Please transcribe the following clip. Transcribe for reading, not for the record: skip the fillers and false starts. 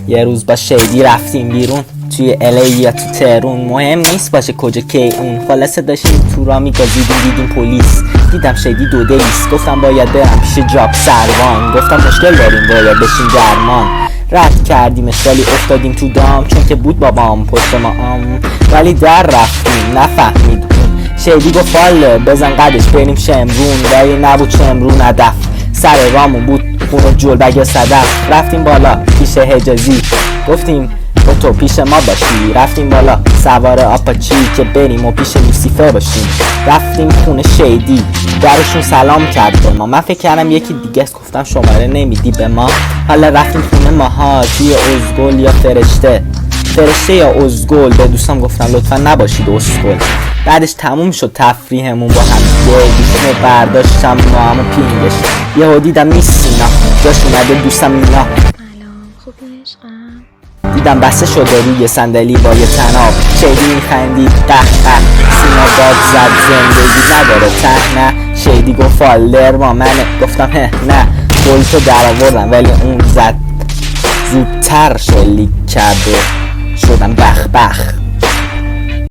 یه روز با شیدی رفتیم بیرون توی الی یا تو تهرون، مهم نیست باشه کجا کی اون، خلاصه داشتیم تو را میگازیدیم دیدیم پلیس، دیدم شیدی دو دلیست، گفتم باید برم پیش جاب سروان، گفتم مشکل داریم باید بشین درمان، رد کردیمش ولی افتادیم تو دام چون که بود بابام پشت ما ولی در رفتیم نفهمید شیدی گفت والا بزن قدش بریم شمرون، ولی نبود شمرون هدف، سر رامون بود خونه جلبگ صدف، رفتیم بالا پیش حجازی گفتیم با تو پیش ما باشی، رفتیم بالا سوار آپاچی که بریم و پیش لوسیفر باشیم، رفتیم خونه شیدی درشون سلام کرد به ما، من فکر کردم یکی دیگه است، گفتم شماره نمیدی به ما، حالا رفتیم خونه ماها توی ازگل یا فرشته یا ازگل، به دوستام گفتم لطفا نباشید ازگل، بعدش تموم شد تفریحمون با هم گوشمو برداشتم ما همو پینگش، یهو دیدم نیست سینا جاش اومده دوستم اینا، سلام خوبی عشقم؟ دیدم بسته شده روی صندلی با یه تناب، شیدی میخندید قهقه، سینا داد زد زندگی نداره ته نه، شیدی گفت فالر با منه، گفتم نه گلتو در آوردم ولی اون زد زودتر شلیک کرد و شدم بخ